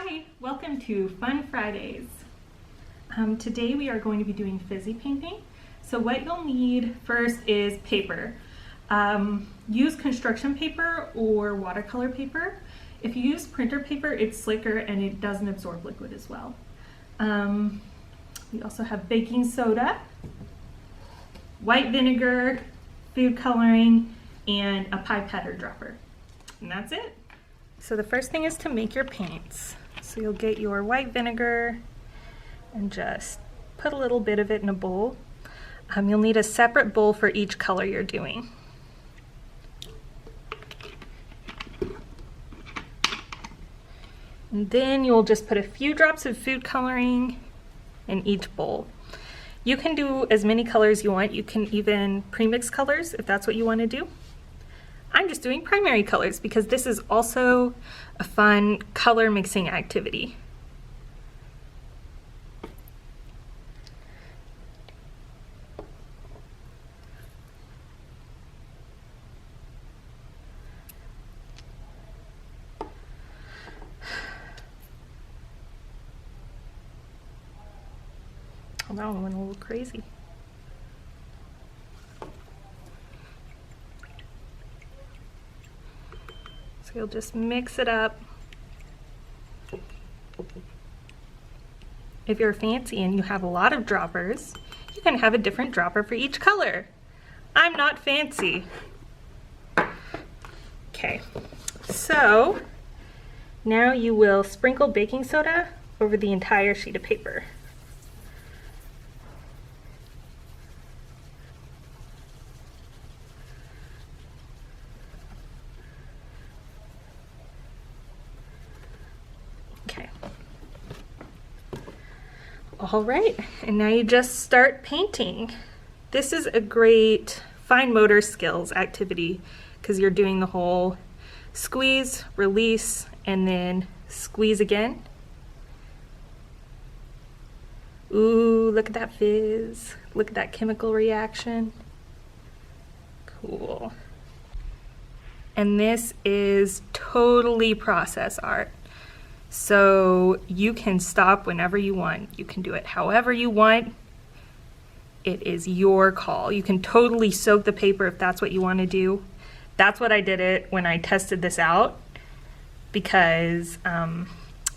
Hi, welcome to Fun Fridays. Today we are going to be doing fizzy painting. So what you'll need first is paper. Use construction paper or watercolor paper. If you use printer paper, it's slicker and it doesn't absorb liquid as well. We also have baking soda, white vinegar, food coloring, and a pipette or dropper. And that's it. So the first thing is to make your paints. So you'll get your white vinegar and just put a little bit of it in a bowl. You'll need a separate bowl for each color you're doing. And then you'll just put a few drops of food coloring in each bowl. You can do as many colors you want. You can even pre-mix colors if that's what you want to do. I'm just doing primary colors because this is also a fun color mixing activity. Oh, that one went a little crazy. So you'll just mix it up. If you're fancy and you have a lot of droppers, you can have a different dropper for each color. I'm not fancy. Okay, so now you will sprinkle baking soda over the entire sheet of paper. All right, and now you just start painting. This is a great fine motor skills activity because you're doing the whole squeeze, release, and then squeeze again. Ooh, look at that fizz. Look at that chemical reaction. Cool. And this is totally process art. So you can stop whenever you want. You can do it however you want. It is your call. You can totally soak the paper if that's what you want to do. That's what I did it when I tested this out because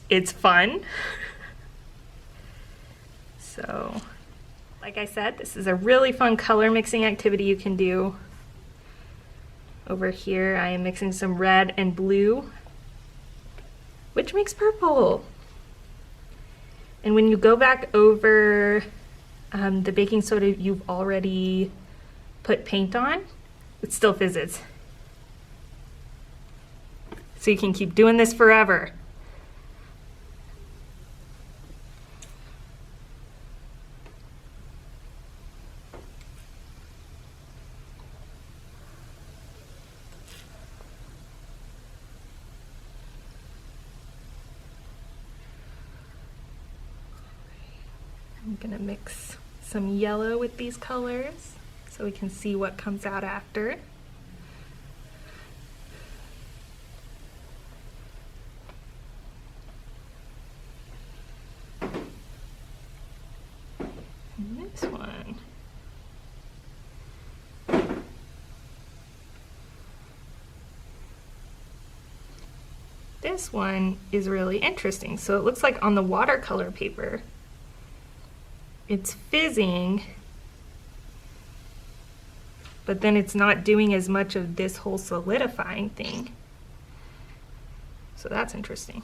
it's fun. So, like I said, this is a really fun color mixing activity you can do. Over here, I am mixing some red and blue, which makes purple. And when you go back over the baking soda you've already put paint on, it still fizzes. So you can keep doing this forever. I'm gonna mix some yellow with these colors so we can see what comes out after. And this one. This one is really interesting. So it looks like on the watercolor paper, it's fizzing, but then it's not doing as much of this whole solidifying thing. So that's interesting.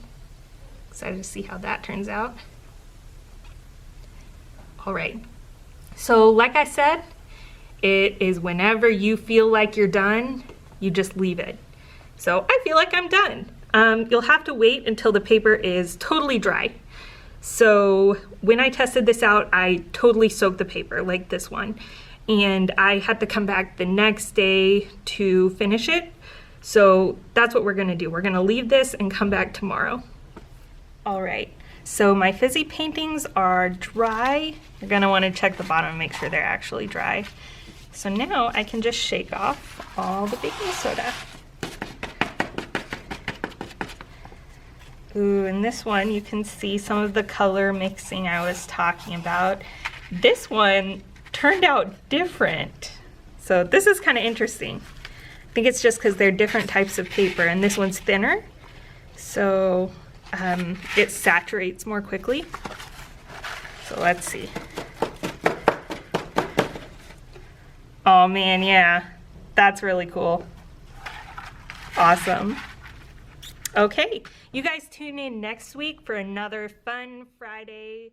Excited to see how that turns out. All right, so like I said, it is whenever you feel like you're done, you just leave it. So I feel like I'm done. You'll have to wait until the paper is totally dry. So when I tested this out, I totally soaked the paper like this one. And I had to come back the next day to finish it. So that's what we're gonna do. We're gonna leave this and come back tomorrow. All right, so my fizzy paintings are dry. You're gonna wanna check the bottom and make sure they're actually dry. So now I can just shake off all the baking soda. Ooh, and this one you can see some of the color mixing I was talking about. This one turned out different. So this is kind of interesting. I think it's just because they're different types of paper, and this one's thinner, so it saturates more quickly. So let's see. Oh man, yeah, that's really cool. Awesome. Okay, you guys tune in next week for another fun Friday